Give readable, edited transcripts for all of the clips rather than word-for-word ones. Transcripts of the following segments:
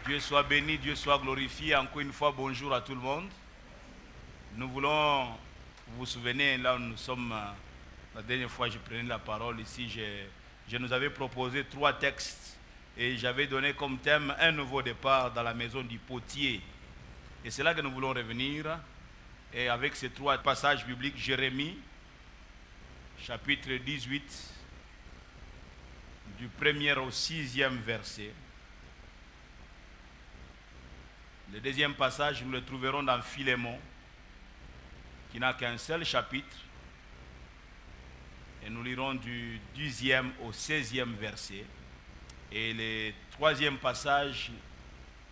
Dieu soit béni, Dieu soit glorifié. Encore une fois, bonjour à tout le monde. Nous voulons, vous vous souvenez, là où nous sommes, la dernière fois je prenais la parole ici, je nous avais proposé 3 textes et j'avais donné comme thème un nouveau départ dans la maison du potier. Et c'est là que nous voulons revenir. Et avec ces 3 passages bibliques, Jérémie, chapitre 18, du 1er au 6e verset. Le deuxième passage, nous le trouverons dans Philémon, qui n'a qu'un seul chapitre. Et nous lirons du 10e au 16e verset. Et le troisième passage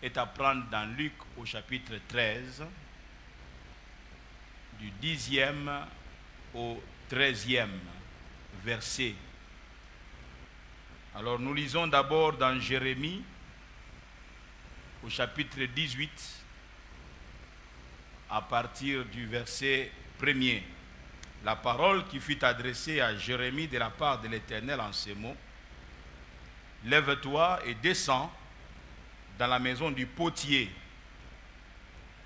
est à prendre dans Luc au chapitre 13, du 10e au 13e verset. Alors nous lisons d'abord dans Jérémie, au chapitre 18, à partir du verset 1er. La parole qui fut adressée à Jérémie de la part de l'Éternel en ces mots: Lève-toi et descends dans la maison du potier.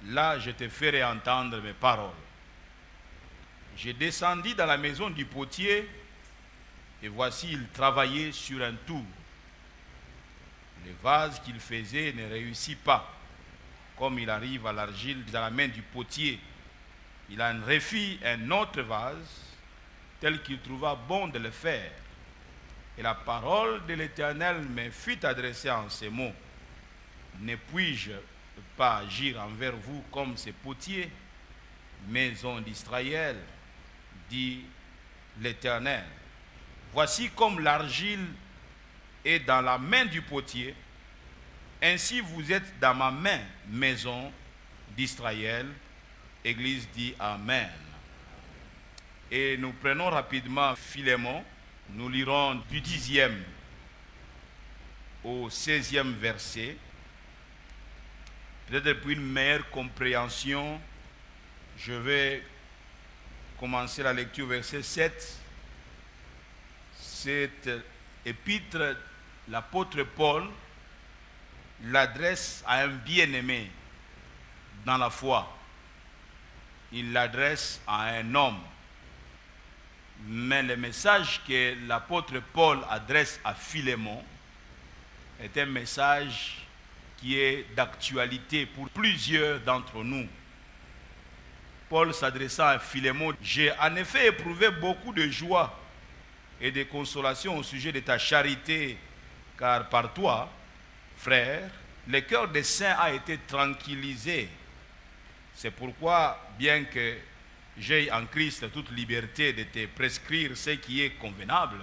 Là, je te ferai entendre mes paroles. Je descendis dans la maison du potier, et voici, il travaillait sur un tour. Le vase qu'il faisait ne réussit pas, comme il arrive à l'argile dans la main du potier. Il en refit un autre vase, tel qu'il trouva bon de le faire. Et la parole de l'Éternel me fut adressée en ces mots: Ne puis-je pas agir envers vous comme ces potiers, maison d'Israël, dit l'Éternel. Voici comme l'argile est dans la main du potier, ainsi vous êtes dans ma main, maison d'Israël. Église dit Amen. Et nous prenons rapidement Philémon. Nous lirons du 10e au 16e verset. Peut-être pour une meilleure compréhension, je vais commencer la lecture verset 7. Cette épître, l'apôtre Paul l'adresse à un bien-aimé dans la foi. Il l'adresse à un homme. Mais le message que l'apôtre Paul adresse à Philémon est un message qui est d'actualité pour plusieurs d'entre nous. Paul s'adressant à Philémon: J'ai en effet éprouvé beaucoup de joie et de consolation au sujet de ta charité, car par toi, frère, le cœur des saints a été tranquillisé. C'est pourquoi, bien que j'aie en Christ toute liberté de te prescrire ce qui est convenable,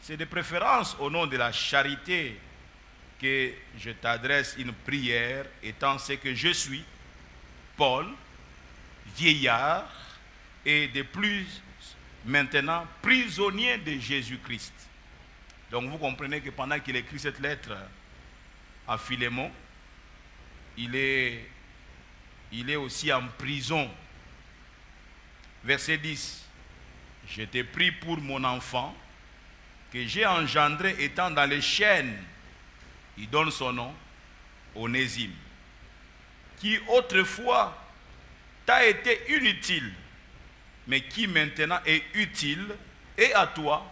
c'est de préférence au nom de la charité que je t'adresse une prière, étant ce que je suis, Paul, vieillard, et de plus maintenant prisonnier de Jésus-Christ. Donc vous comprenez que pendant qu'il écrit cette lettre à Philémon, il est aussi en prison. Verset 10. Je t'ai pris pour mon enfant, que j'ai engendré étant dans les chaînes. Il donne son nom, Onésime, qui autrefois t'a été inutile, mais qui maintenant est utile, et à toi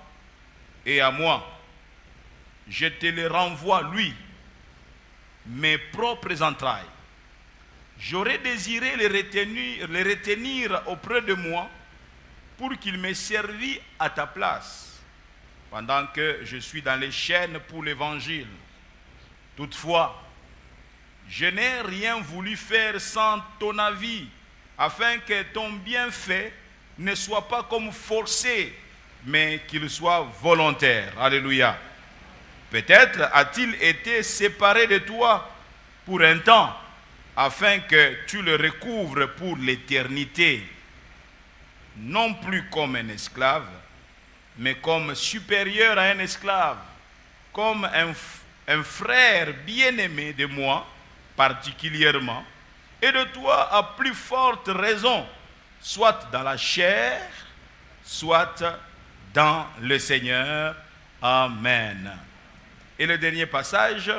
et à moi. Je te le renvoie, lui, mes propres entrailles. J'aurais désiré le retenir auprès de moi pour qu'il me servît à ta place, pendant que je suis dans les chaînes pour l'évangile. Toutefois, je n'ai rien voulu faire sans ton avis, afin que ton bienfait ne soit pas comme forcé, mais qu'il soit volontaire. Alléluia. Peut-être a-t-il été séparé de toi pour un temps, afin que tu le recouvres pour l'éternité, non plus comme un esclave, mais comme supérieur à un esclave, comme un frère bien-aimé de moi, particulièrement, et de toi à plus forte raison, soit dans la chair, soit dans le Seigneur. Amen. Et le dernier passage,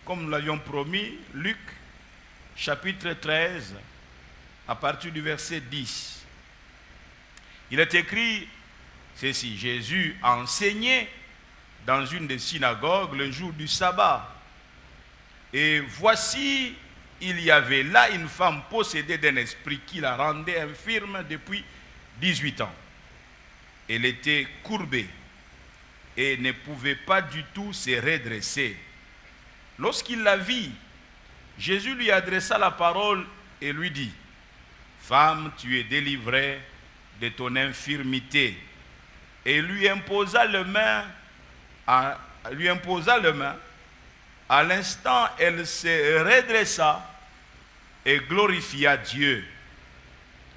comme nous l'avions promis, Luc, chapitre 13, à partir du verset 10. Il est écrit ceci: Jésus a enseigné dans une des synagogues le jour du sabbat. Et voici, il y avait là une femme possédée d'un esprit qui la rendait infirme depuis 18 ans. Elle était courbée et ne pouvait pas du tout se redresser. Lorsqu'il la vit, Jésus lui adressa la parole et lui dit: Femme, tu es délivrée de ton infirmité. Et lui imposa le main. À l'instant, elle se redressa et glorifia Dieu.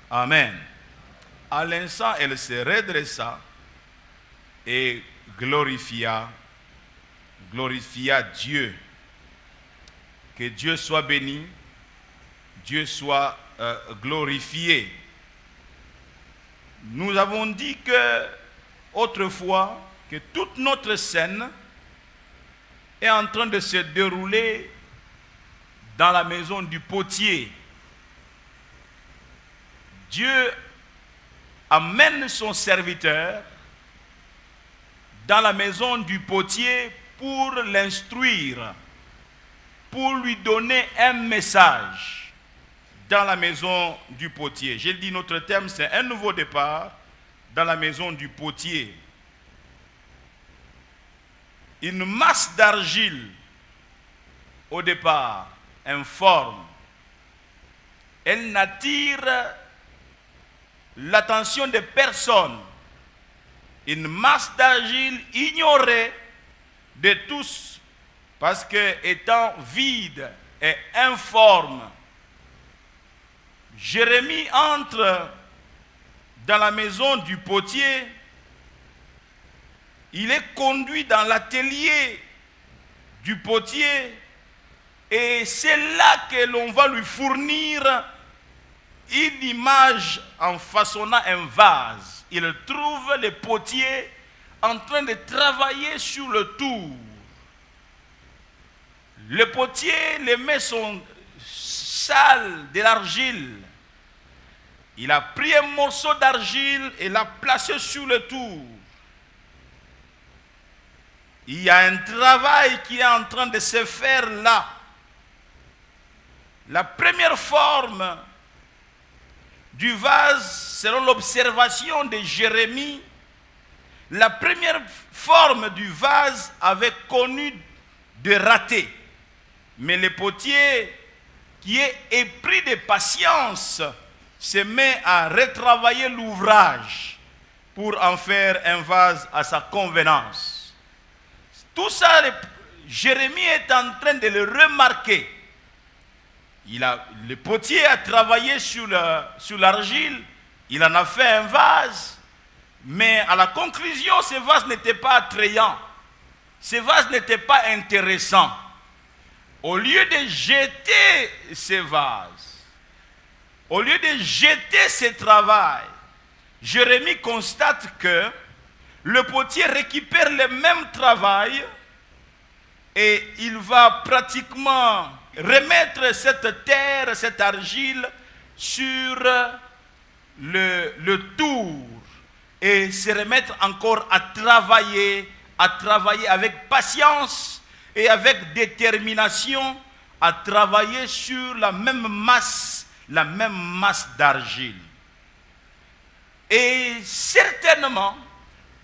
Amen. À l'instant, elle se redressa et glorifia Dieu. Que Dieu soit béni, Dieu soit glorifié. Nous avons dit que autrefois que toute notre scène est en train de se dérouler dans la maison du potier. Dieu amène son serviteur dans la maison du potier pour l'instruire, pour lui donner un message dans la maison du potier. J'ai dit notre thème, c'est un nouveau départ dans la maison du potier. Une masse d'argile au départ informe. Elle n'attire l'attention de personne. Une masse d'argile ignorée de tous, parce que étant vide et informe, Jérémie entre dans la maison du potier. Il est conduit dans l'atelier du potier et c'est là que l'on va lui fournir une image en façonnant un vase. Il trouve le potier en train de travailler sur le tour. Le potier le met son sale de l'argile. Il a pris un morceau d'argile et l'a placé sur le tour. Il y a un travail qui est en train de se faire là. La première forme du vase, selon l'observation de Jérémie, la première forme du vase avait connu de ratés. Mais le potier, qui est épris de patience, se met à retravailler l'ouvrage pour en faire un vase à sa convenance. Tout ça, Jérémie est en train de le remarquer. Le potier a travaillé sur l'argile, il en a fait un vase, mais à la conclusion, ce vase n'était pas attrayant, ce vase n'était pas intéressant. Au lieu de jeter ce vase, au lieu de jeter ce travail, Jérémie constate que le potier récupère le même travail et il va pratiquement remettre cette terre, cette argile sur le tour et se remettre encore à travailler avec patience et avec détermination, à travailler sur la même masse d'argile. Et certainement,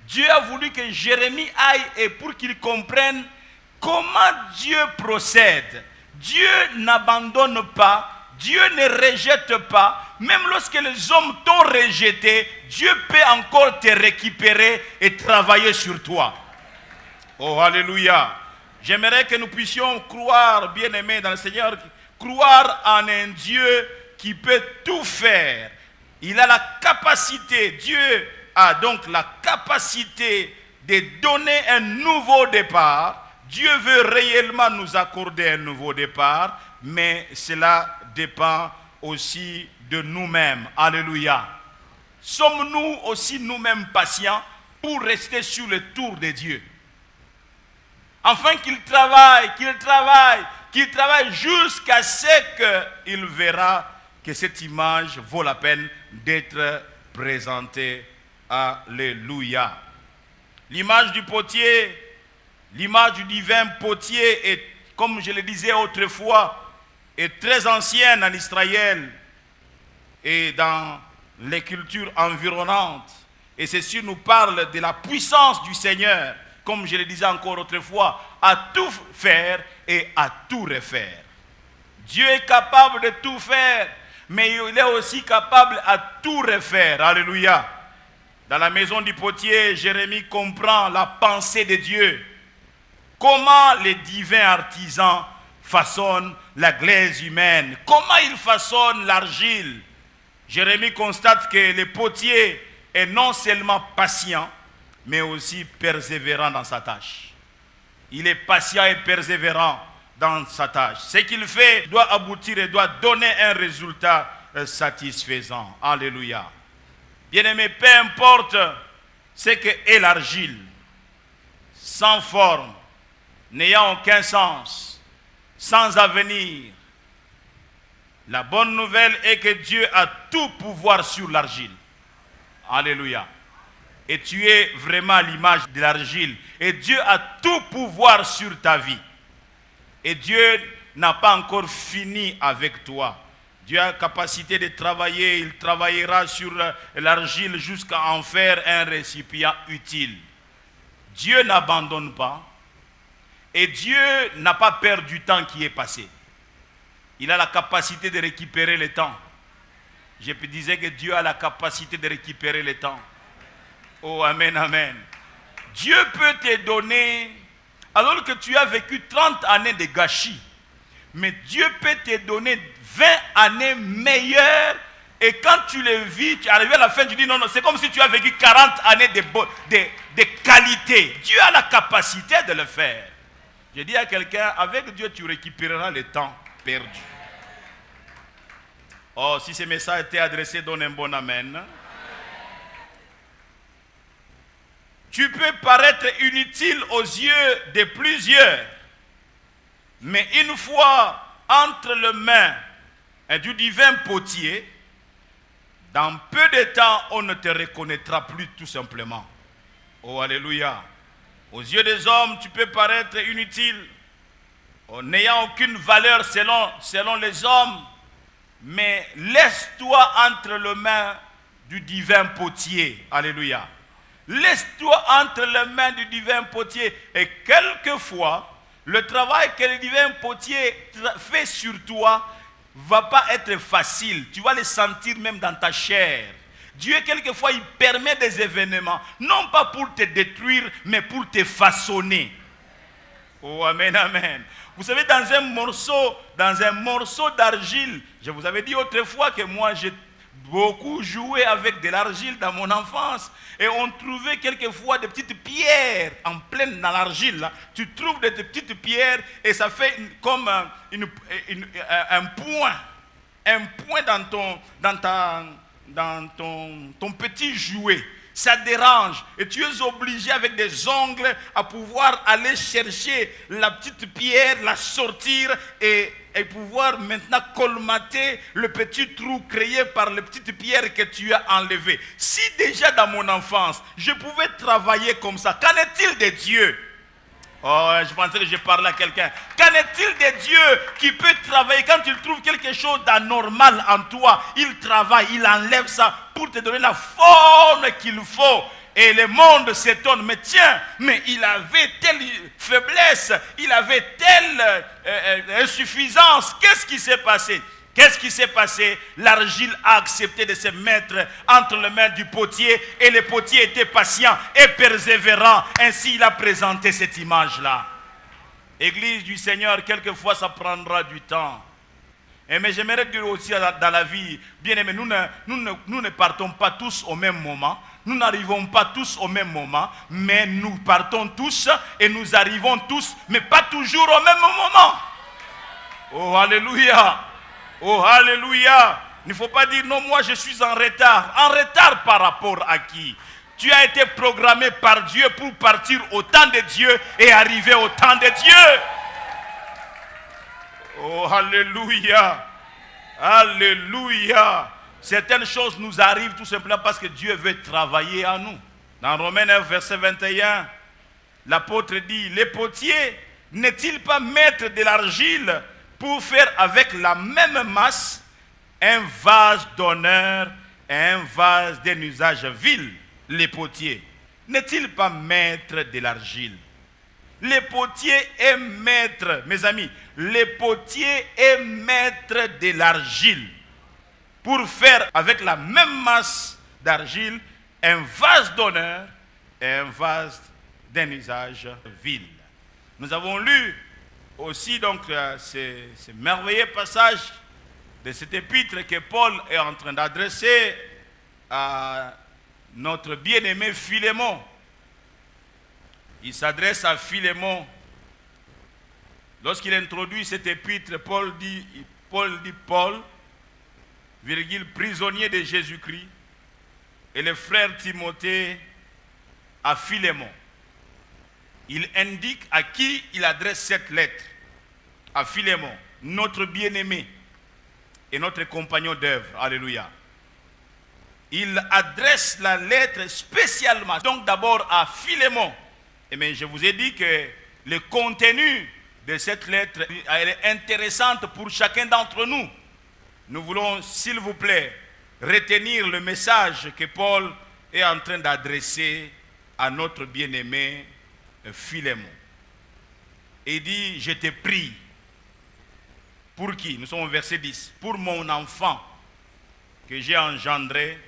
Dieu a voulu que Jérémie aille et pour qu'il comprenne comment Dieu procède. Dieu n'abandonne pas, Dieu ne rejette pas. Même lorsque les hommes t'ont rejeté, Dieu peut encore te récupérer et travailler sur toi. Oh, alléluia. J'aimerais que nous puissions croire, bien-aimés dans le Seigneur, croire en un Dieu qui peut tout faire. Il a la capacité, Dieu a donc la capacité de donner un nouveau départ. Dieu veut réellement nous accorder un nouveau départ, mais cela dépend aussi de nous-mêmes. Alléluia. Sommes-nous aussi nous-mêmes patients pour rester sur le tour de Dieu? Afin qu'il travaille jusqu'à ce qu'il verra que cette image vaut la peine d'être présentée. Alléluia. L'image du potier, l'image du divin potier est, comme je le disais autrefois, est très ancienne en Israël et dans les cultures environnantes. Et ceci nous parle de la puissance du Seigneur, comme je le disais encore autrefois, à tout faire et à tout refaire. Dieu est capable de tout faire, mais il est aussi capable à tout refaire. Alléluia. Dans la maison du potier, Jérémie comprend la pensée de Dieu. Comment les divins artisans façonnent la glaise humaine. Comment ils façonnent l'argile. Jérémie constate que le potier est non seulement patient, mais aussi persévérant dans sa tâche. Il est patient et persévérant dans sa tâche. Ce qu'il fait doit aboutir et doit donner un résultat satisfaisant. Alléluia. Bien-aimé, peu importe ce qu'est l'argile, sans forme, n'ayant aucun sens, sans avenir, la bonne nouvelle est que Dieu a tout pouvoir sur l'argile. Alléluia. Et tu es vraiment l'image de l'argile. Et Dieu a tout pouvoir sur ta vie. Et Dieu n'a pas encore fini avec toi. Dieu a la capacité de travailler. Il travaillera sur l'argile jusqu'à en faire un récipient utile. Dieu n'abandonne pas. Et Dieu n'a pas perdu du temps qui est passé. Il a la capacité de récupérer le temps. Je disais que Dieu a la capacité de récupérer le temps. Oh, amen, amen. Dieu peut te donner, alors que tu as vécu 30 années de gâchis, mais Dieu peut te donner 20 années meilleures, et quand tu les vis, tu arrives à la fin, tu dis non, c'est comme si tu as vécu 40 années de qualité. Dieu a la capacité de le faire. Je dis à quelqu'un, avec Dieu, tu récupéreras le temps perdu. Oh, si ce message était adressé, donne un bon amen. Tu peux paraître inutile aux yeux de plusieurs, mais une fois entre les mains du divin potier, dans peu de temps, on ne te reconnaîtra plus tout simplement. Oh, alléluia. Aux yeux des hommes, tu peux paraître inutile, en n'ayant aucune valeur selon les hommes, mais laisse-toi entre les mains du divin potier. Alléluia. Laisse-toi entre les mains du divin potier. Et quelquefois, le travail que le divin potier fait sur toi ne va pas être facile. Tu vas le sentir même dans ta chair. Dieu, quelquefois, il permet des événements, non pas pour te détruire, mais pour te façonner. Oh, amen, amen. Vous savez, dans un morceau d'argile, je vous avais dit autrefois que moi, j'ai beaucoup joué avec de l'argile dans mon enfance. Et on trouvait quelquefois des petites pierres en pleine dans l'argile. Là. Tu trouves des petites pierres et ça fait comme un point. Un point dans ton petit jouet. Ça dérange et tu es obligé avec des ongles à pouvoir aller chercher la petite pierre, la sortir et pouvoir maintenant colmater le petit trou créé par les petites pierres que tu as enlevées. Si déjà dans mon enfance, je pouvais travailler comme ça, qu'en est-il de Dieu? Oh, je pensais que je parlais à quelqu'un. Qu'en est-il de Dieu qui peut travailler quand il trouve quelque chose d'anormal en toi? Il travaille, il enlève ça pour te donner la forme qu'il faut. Et le monde s'étonne, mais tiens, mais il avait telle faiblesse, il avait telle insuffisance. Qu'est-ce qui s'est passé? Qu'est-ce qui s'est passé? L'argile a accepté de se mettre entre les mains du potier et le potier était patient et persévérant. Ainsi, il a présenté cette image-là. Église du Seigneur, quelquefois, ça prendra du temps. Mais j'aimerais dire aussi dans la vie, bien aimé, nous ne partons pas tous au même moment. Nous n'arrivons pas tous au même moment, mais nous partons tous et nous arrivons tous, mais pas toujours au même moment. Oh, alléluia! Oh, alléluia! Il ne faut pas dire non, moi je suis en retard. En retard par rapport à qui? Tu as été programmé par Dieu pour partir au temps de Dieu et arriver au temps de Dieu. Oh, alléluia. Alléluia. Certaines choses nous arrivent tout simplement parce que Dieu veut travailler en nous. Dans Romains 9, verset 21, l'apôtre dit, les potiers n'est-il pas maître de l'argile pour faire avec la même masse un vase d'honneur et un vase d'un usage vil? Les potiers, n'est-il pas maître de l'argile? Les potiers est maître, mes amis, les potiers est maître de l'argile pour faire avec la même masse d'argile un vase d'honneur et un vase d'un usage vil. Nous avons lu aussi donc ce merveilleux passage de cet épître que Paul est en train d'adresser à notre bien-aimé Philémon. Il s'adresse à Philémon. Lorsqu'il introduit cet épître, Paul dit, virgule, prisonnier de Jésus-Christ, et le frère Timothée à Philémon. Il indique à qui il adresse cette lettre. À Philémon, notre bien-aimé et notre compagnon d'œuvre. Alléluia. Il adresse la lettre spécialement, donc d'abord à Philémon. Mais je vous ai dit que le contenu de cette lettre elle est intéressante pour chacun d'entre nous. Nous voulons, s'il vous plaît, retenir le message que Paul est en train d'adresser à notre bien-aimé Philémon. Il dit, je te prie. Pour qui? Nous sommes au verset 10. Pour mon enfant que j'ai engendré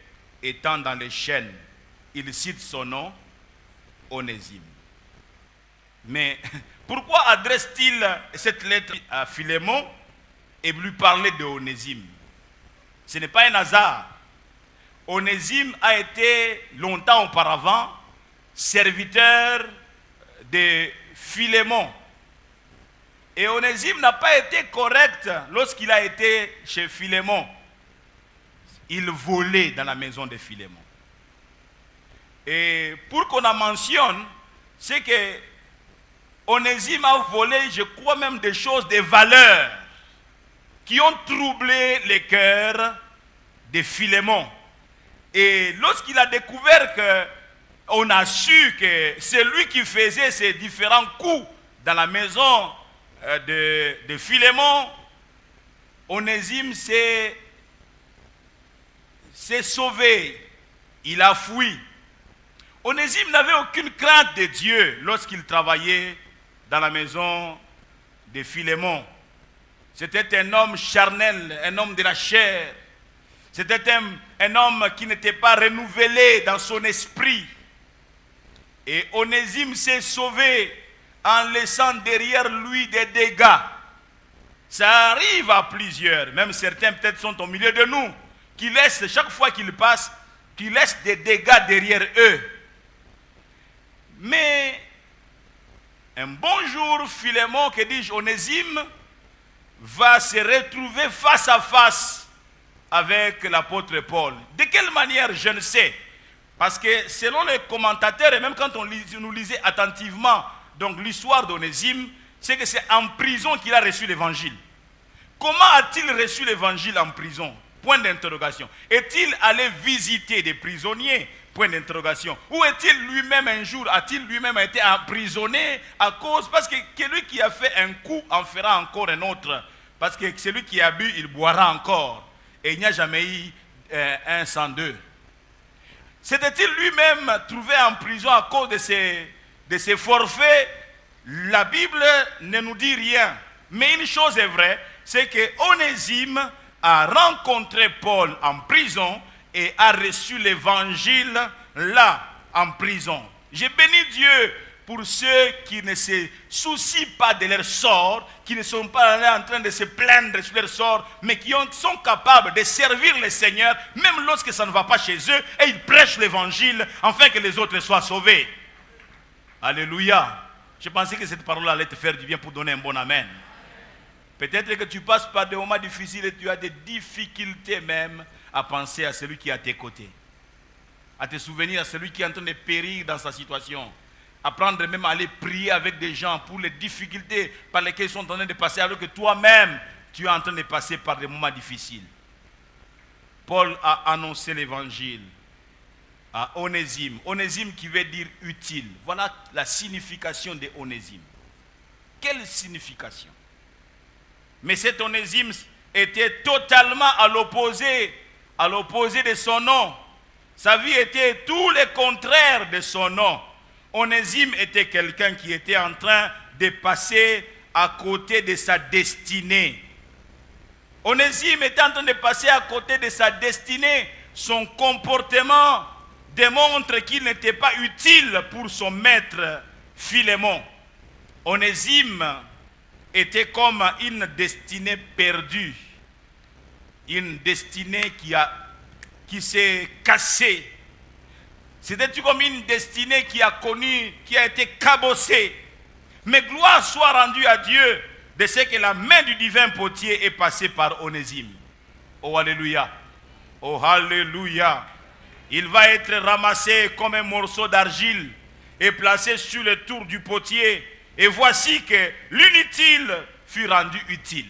étant dans les chaînes. Il cite son nom, Onésime. Mais pourquoi adresse-t-il cette lettre à Philémon et lui parler de Onésime? Ce n'est pas un hasard. Onésime a été longtemps auparavant serviteur de Philémon. Et Onésime n'a pas été correct lorsqu'il a été chez Philémon. Il volait dans la maison de Philémon. Et pour qu'on en mentionne, c'est que Onésime a volé, je crois même des choses de valeur qui ont troublé les cœurs de Philémon. Et lorsqu'il a découvert qu'on a su que c'est lui qui faisait ces différents coups dans la maison de Philémon, Onésime s'est sauvé. Il a fui. Onésime n'avait aucune crainte de Dieu lorsqu'il travaillait dans la maison de Philémon. C'était un homme charnel, un homme de la chair. C'était un homme qui n'était pas renouvelé dans son esprit. Et Onésime s'est sauvé en laissant derrière lui des dégâts. Ça arrive à plusieurs, même certains peut-être sont au milieu de nous, qui laissent, chaque fois qu'ils passent, qui laissent des dégâts derrière eux. Mais un bon jour, Philémon, que dis-je, Onésime, va se retrouver face à face avec l'apôtre Paul. De quelle manière, je ne sais. Parce que selon les commentateurs, et même quand nous lisait attentivement donc l'histoire d'Onésime, c'est que c'est en prison qu'il a reçu l'évangile. Comment a-t-il reçu l'évangile en prison? Point d'interrogation. Est-il allé visiter des prisonniers? Point d'interrogation. Ou est-il lui-même un jour, a-t-il lui-même été emprisonné à cause, parce que celui qui a fait un coup en fera encore un autre. Parce que celui qui a bu, il boira encore. Et il n'y a jamais eu un sans deux. S'était-il lui-même trouvé en prison à cause de ces forfaits? La Bible ne nous dit rien. Mais une chose est vraie, c'est que Onésime a rencontré Paul en prison et a reçu l'évangile là, en prison. J'ai béni Dieu pour ceux qui ne se soucient pas de leur sort, qui ne sont pas en train de se plaindre sur leur sort, mais qui sont capables de servir le Seigneur, même lorsque ça ne va pas chez eux, et ils prêchent l'évangile, afin que les autres soient sauvés. Alléluia. Je pensais que cette parole allait te faire du bien pour donner un bon amen. Peut-être que tu passes par des moments difficiles et tu as des difficultés même à penser à celui qui est à tes côtés. à te souvenir à celui qui est en train de périr dans sa situation. Apprendre même à aller prier avec des gens pour les difficultés par lesquelles ils sont en train de passer, alors que toi-même, tu es en train de passer par des moments difficiles. Paul a annoncé l'évangile à Onésime. Onésime qui veut dire utile. Voilà la signification de Onésime. Quelle signification? Mais cet Onésime était totalement à l'opposé de son nom. Sa vie était tout le contraire de son nom. Onésime était quelqu'un qui était en train de passer à côté de sa destinée. Onésime était en train de passer à côté de sa destinée. Son comportement démontre qu'il n'était pas utile pour son maître Philémon. Onésime était comme une destinée perdue. Une destinée qui s'est cassée. C'était comme une destinée qui a été cabossée. Mais gloire soit rendue à Dieu de ce que la main du divin potier est passée par Onésime. Oh alléluia. Oh alléluia. Il va être ramassé comme un morceau d'argile et placé sur le tour du potier. Et voici que l'inutile fut rendu utile.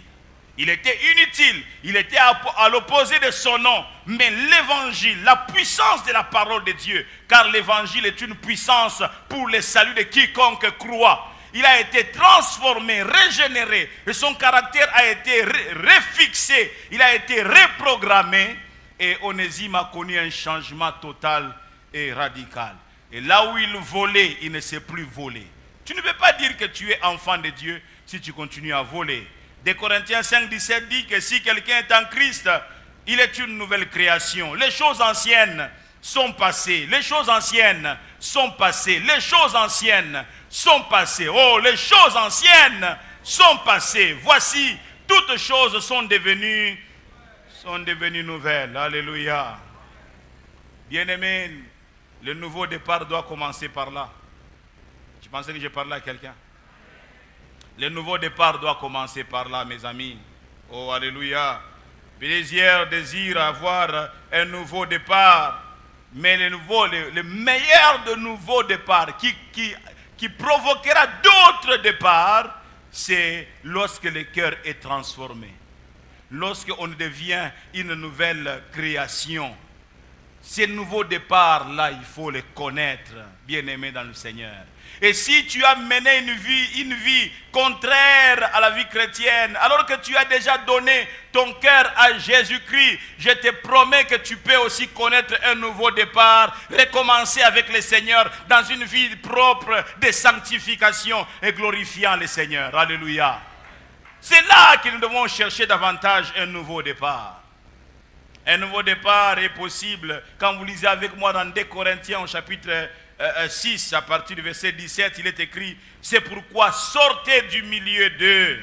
Il était inutile, il était à l'opposé de son nom. Mais l'évangile, la puissance de la parole de Dieu, car l'évangile est une puissance pour le salut de quiconque croit. Il a été transformé, régénéré, et son caractère a été refixé, il a été reprogrammé, et Onésime a connu un changement total et radical. Et là où il volait, il ne sait plus voler. Tu ne peux pas dire que tu es enfant de Dieu si tu continues à voler. 2 Corinthiens 5, 17 dit que si quelqu'un est en Christ, il est une nouvelle création. Les choses anciennes sont passées. Les choses anciennes sont passées. Les choses anciennes sont passées. Oh, les choses anciennes sont passées. Voici, toutes choses sont devenues nouvelles. Alléluia. Bien-aimé, le nouveau départ doit commencer par là. Tu pensais que je parlais à quelqu'un? Le nouveau départ doit commencer par là, mes amis. Oh, alléluia. Plusieurs désirent avoir un nouveau départ. Mais le meilleur de nouveaux départs qui provoquera d'autres départs, c'est lorsque le cœur est transformé. Lorsqu'on devient une nouvelle création. Ces nouveaux départs-là, il faut les connaître, bien-aimés dans le Seigneur. Et si tu as mené une vie contraire à la vie chrétienne, alors que tu as déjà donné ton cœur à Jésus-Christ, je te promets que tu peux aussi connaître un nouveau départ, recommencer avec le Seigneur dans une vie propre de sanctification et glorifiant le Seigneur. Alléluia. C'est là que nous devons chercher davantage un nouveau départ. Un nouveau départ est possible quand vous lisez avec moi dans 2 Corinthiens au chapitre 6, à partir du verset 17, il est écrit: c'est pourquoi sortez du milieu d'eux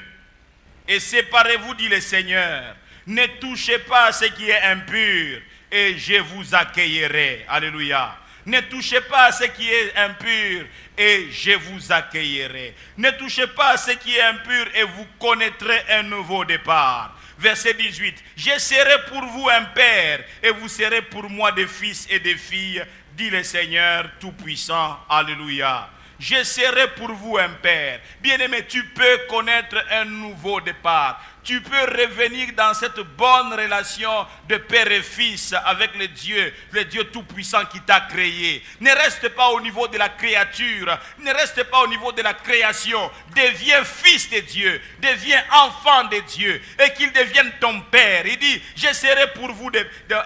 et séparez-vous, dit le Seigneur. Ne touchez pas à ce qui est impur et je vous accueillerai. Alléluia. Ne touchez pas à ce qui est impur et je vous accueillerai. Ne touchez pas à ce qui est impur et vous connaîtrez un nouveau départ. Verset 18. Je serai pour vous un père et vous serez pour moi des fils et des filles, dit le Seigneur Tout-Puissant. Alléluia. Je serai pour vous un père. Bien-aimé, tu peux connaître un nouveau départ. Tu peux revenir dans cette bonne relation de père et fils avec le Dieu Tout-Puissant qui t'a créé. Ne reste pas au niveau de la créature, ne reste pas au niveau de la création. Deviens fils de Dieu, deviens enfant de Dieu et qu'il devienne ton père. Il dit, je serai pour vous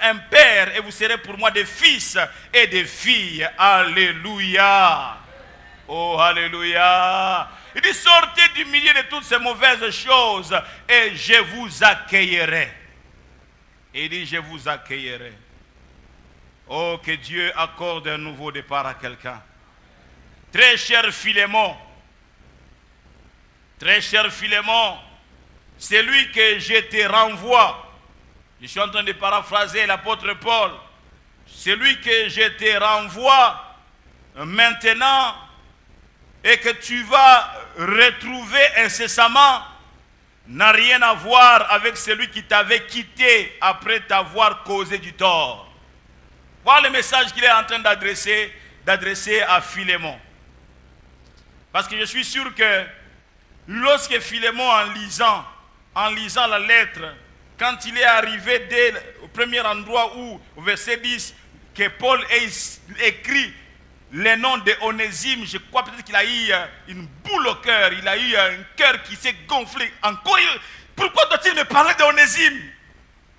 un père et vous serez pour moi des fils et des filles. Alléluia. Oh, alléluia. Il dit, sortez du milieu de toutes ces mauvaises choses et je vous accueillerai. Il dit, je vous accueillerai. Oh, que Dieu accorde un nouveau départ à quelqu'un. Très cher Philémon, c'est lui que je te renvoie. Je suis en train de paraphraser l'apôtre Paul. C'est lui que je te renvoie maintenant et que tu vas retrouver incessamment, n'a rien à voir avec celui qui t'avait quitté après t'avoir causé du tort. Voilà le message qu'il est en train d'adresser à Philémon. Parce que je suis sûr que lorsque Philémon, en lisant la lettre, quand il est arrivé au premier endroit où, au verset 10, que Paul a écrit le nom de Onésime, je crois peut-être qu'il a eu une boule au cœur, il a eu un cœur qui s'est gonflé. Encore, pourquoi doit-il me parler d'Onésime?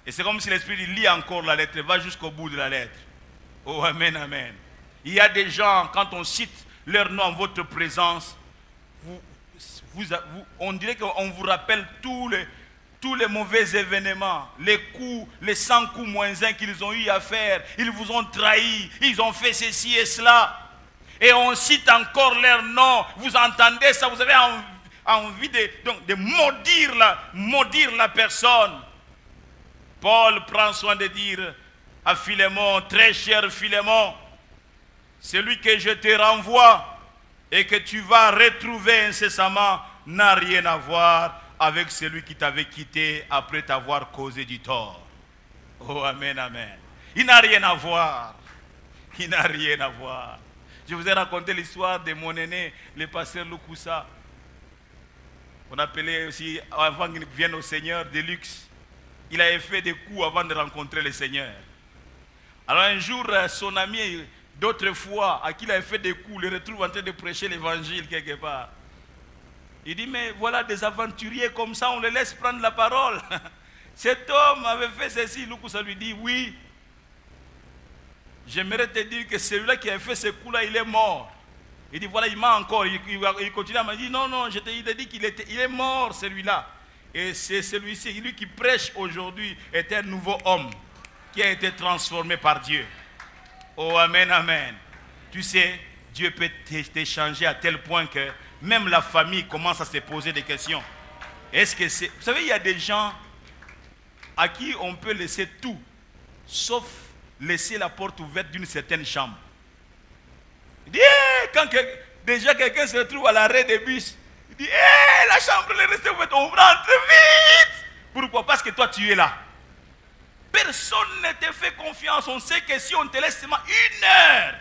Et c'est comme si l'Esprit lit encore la lettre, va jusqu'au bout de la lettre. Oh, amen, amen. Il y a des gens, quand on cite leur nom en votre présence, on dirait qu'on vous rappelle tous les mauvais événements, les coups, les 100 coups moins 1 qu'ils ont eu à faire. Ils vous ont trahi, ils ont fait ceci et cela. Et on cite encore leur nom. Vous entendez ça, vous avez envie de maudire la personne. Paul prend soin de dire à Philémon, très cher Philémon, celui que je te renvoie et que tu vas retrouver incessamment n'a rien à voir avec celui qui t'avait quitté après t'avoir causé du tort. Oh, amen, amen. Il n'a rien à voir. Il n'a rien à voir. Je vous ai raconté l'histoire de mon aîné, le pasteur Lukusa. On appelait aussi, avant qu'il vienne au Seigneur, de luxe. Il avait fait des coups avant de rencontrer le Seigneur. Alors un jour, son ami, d'autres fois, à qui il avait fait des coups, le retrouve en train de prêcher l'évangile quelque part. Il dit, mais voilà des aventuriers comme ça, on les laisse prendre la parole. Cet homme avait fait ceci. Lukusa lui dit, oui. J'aimerais te dire que celui-là qui a fait ce coup-là, il est mort. Il dit, voilà, il m'a encore. Il continue à me dire, non, il a dit qu'il est mort, celui-là. Et c'est celui-ci, lui qui prêche aujourd'hui, est un nouveau homme qui a été transformé par Dieu. Oh, amen, amen. Tu sais, Dieu peut t'échanger à tel point que même la famille commence à se poser des questions. Est-ce que c'est... Vous savez, il y a des gens à qui on peut laisser tout, sauf laisser la porte ouverte d'une certaine chambre. Il dit, quand déjà quelqu'un se retrouve à l'arrêt des bus, il dit, la chambre est restée ouverte, on rentre vite. Pourquoi? Parce que toi tu es là. Personne ne te fait confiance. On sait que si on te laisse seulement 1 heure,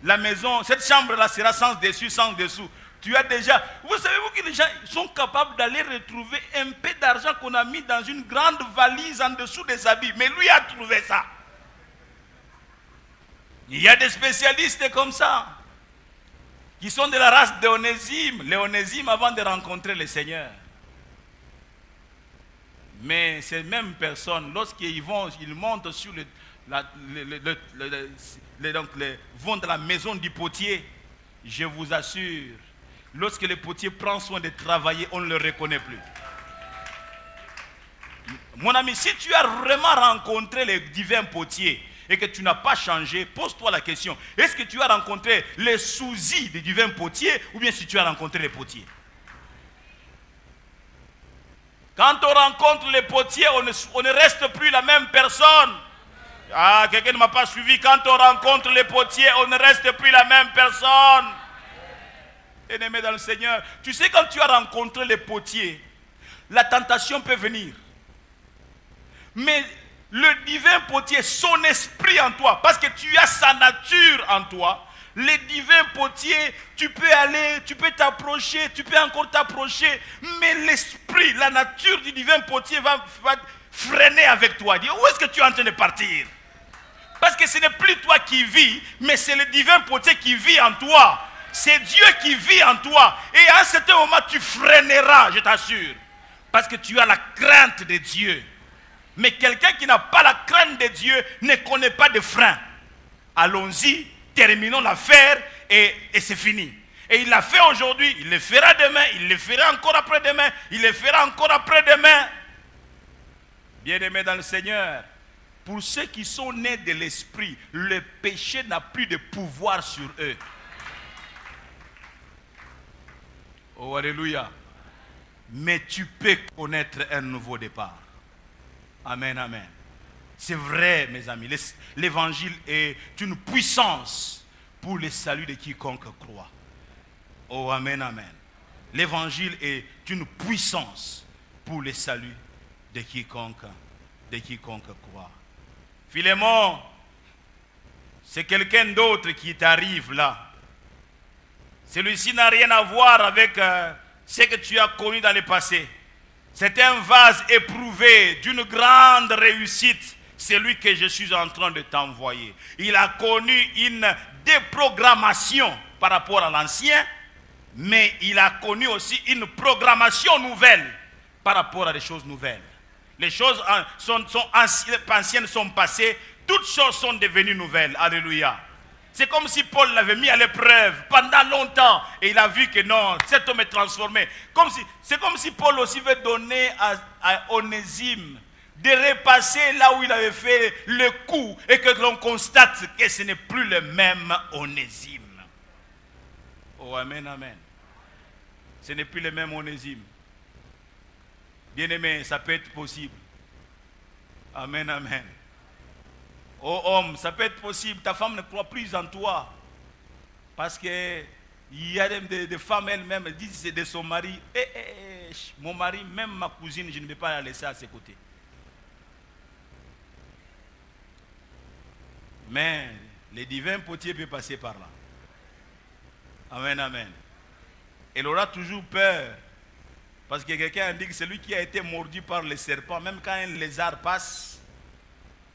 la maison, cette chambre-là sera sans dessus, sans dessous. Tu as déjà... Vous savez-vous que les gens sont capables d'aller retrouver un peu d'argent qu'on a mis dans une grande valise en dessous des habits. Mais lui a trouvé ça. Il y a des spécialistes comme ça, qui sont de la race d'Onésime. L'Onésime avant de rencontrer le Seigneur. Mais ces mêmes personnes, lorsqu'ils montent sur vont dans la maison du potier, je vous assure, lorsque le potier prend soin de travailler, on ne le reconnaît plus. Mon ami, si tu as vraiment rencontré le divin potier et que tu n'as pas changé, pose-toi la question, est-ce que tu as rencontré les soucis du divin potier ou bien si tu as rencontré les potiers? Quand on rencontre les potiers, on ne reste plus la même personne. Ah, quelqu'un ne m'a pas suivi. Quand on rencontre les potiers, on ne reste plus la même personne. Bien-aimé dans le Seigneur, tu sais, quand tu as rencontré les potiers, la tentation peut venir. Mais le divin potier, son esprit en toi, parce que tu as sa nature en toi, les divins potiers, tu peux aller, tu peux t'approcher, tu peux encore t'approcher, mais l'esprit, la nature du divin potier va freiner avec toi. Dire, où est-ce que tu es en train de partir? Parce que ce n'est plus toi qui vis, mais c'est le divin potier qui vit en toi. C'est Dieu qui vit en toi. Et à un certain moment, tu freineras, je t'assure. Parce que tu as la crainte de Dieu. Mais quelqu'un qui n'a pas la crainte de Dieu ne connaît pas de frein. Allons-y. Terminons l'affaire et c'est fini. Et il l'a fait aujourd'hui, il le fera demain, il le fera encore après-demain, il le fera encore après-demain. Bien-aimés dans le Seigneur, pour ceux qui sont nés de l'esprit, le péché n'a plus de pouvoir sur eux. Oh, alléluia. Mais tu peux connaître un nouveau départ. Amen, amen. C'est vrai, mes amis, l'évangile est une puissance pour le salut de quiconque croit. Oh, amen, amen. L'évangile est une puissance pour le salut de quiconque croit. Philémon, C'est quelqu'un d'autre qui t'arrive là. Celui-ci n'a rien à voir avec ce que tu as connu dans le passé. C'est un vase éprouvé d'une grande réussite. C'est lui que je suis en train de t'envoyer. Il a connu une déprogrammation par rapport à l'ancien, mais il a connu aussi une programmation nouvelle par rapport à des choses nouvelles. Les choses anciennes sont passées, toutes choses sont devenues nouvelles. Alléluia. C'est comme si Paul l'avait mis à l'épreuve pendant longtemps et il a vu que non, cet homme est transformé. C'est comme si Paul aussi veut donner à Onésime de repasser là où il avait fait le coup et que l'on constate que ce n'est plus le même Onésime. Oh, amen, amen. Ce n'est plus le même Onésime. Bien-aimé, ça peut être possible. Amen, amen. Oh homme, ça peut être possible. Ta femme ne croit plus en toi. Parce que il y a des femmes elles-mêmes, elles disent de son mari, mon mari, même ma cousine, je ne vais pas la laisser à ses côtés. Mais le divin potier peut passer par là. Amen, amen. Elle aura toujours peur. Parce que quelqu'un dit que celui qui a été mordu par le serpent, même quand un lézard passe,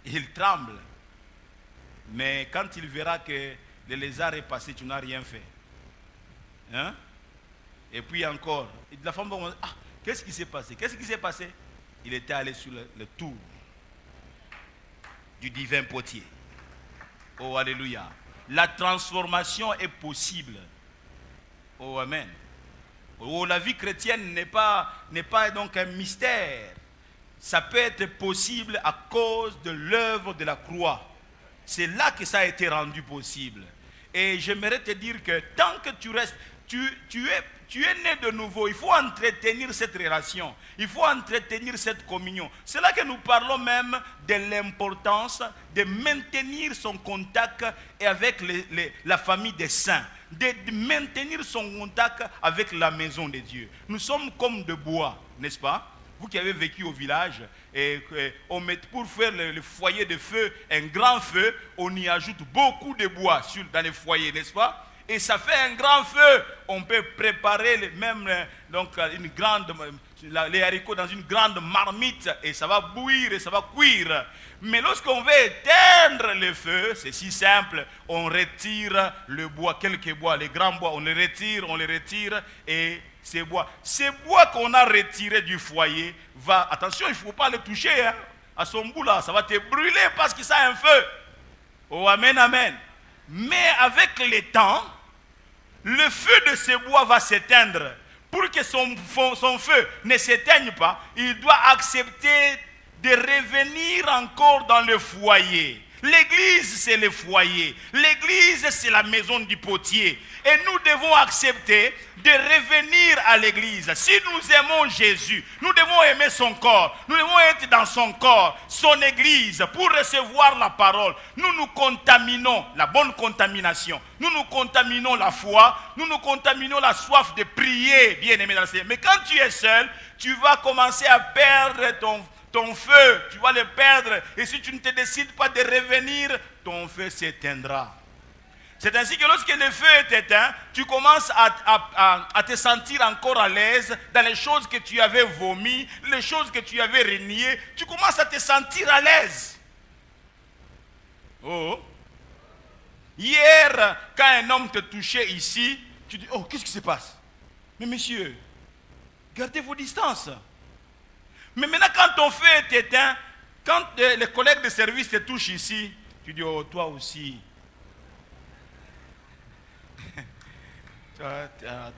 il tremble. Mais quand il verra que le lézard est passé, tu n'as rien fait. Hein? Et puis encore, la femme va dire, ah, qu'est-ce qui s'est passé? Qu'est-ce qui s'est passé? Il était allé sur le tour du divin potier. Oh, alléluia. La transformation est possible. Oh, amen. Oh, la vie chrétienne n'est pas donc un mystère. Ça peut être possible à cause de l'œuvre de la croix. C'est là que ça a été rendu possible. Et j'aimerais te dire que tant que tu restes, tu es né de nouveau, il faut entretenir cette relation, il faut entretenir cette communion. C'est là que nous parlons même de l'importance de maintenir son contact avec la famille des saints, de maintenir son contact avec la maison de Dieu. Nous sommes comme de bois, n'est-ce pas? Vous qui avez vécu au village, pour faire le foyer de feu, un grand feu, on y ajoute beaucoup de bois dans les foyers, n'est-ce pas? Et ça fait un grand feu. On peut préparer les haricots dans une grande marmite et ça va bouillir et ça va cuire. Mais lorsqu'on veut éteindre le feu, c'est si simple. On retire le bois, quelques bois, les grands bois, on les retire et ces bois qu'on a retirés du foyer, attention, il ne faut pas les toucher. Hein. À son bout là, ça va te brûler parce que ça a un feu. Oh, amen, amen. Mais avec le temps, le feu de ce bois va s'éteindre. Pour que son feu ne s'éteigne pas, il doit accepter de revenir encore dans le foyer. L'église, c'est le foyer. L'église, c'est la maison du potier. Et nous devons accepter de revenir à l'église. Si nous aimons Jésus, nous devons aimer son corps. Nous devons être dans son corps, son église, pour recevoir la parole. Nous nous contaminons, la bonne contamination. Nous nous contaminons la foi. Nous nous contaminons la soif de prier, bien aimé dans le Seigneur. Mais quand tu es seul, tu vas commencer à perdre ton feu, tu vas le perdre. Et si tu ne te décides pas de revenir, ton feu s'éteindra. C'est ainsi que lorsque le feu est éteint, tu commences à te sentir encore à l'aise dans les choses que tu avais vomies, les choses que tu avais reniées. Tu commences à te sentir à l'aise. Oh. Hier, quand un homme te touchait ici, tu dis, oh, qu'est-ce qui se passe? Mais monsieur, gardez vos distances. Mais maintenant, quand ton feu est éteint, quand les collègues de service te touchent ici, tu dis, oh, toi aussi.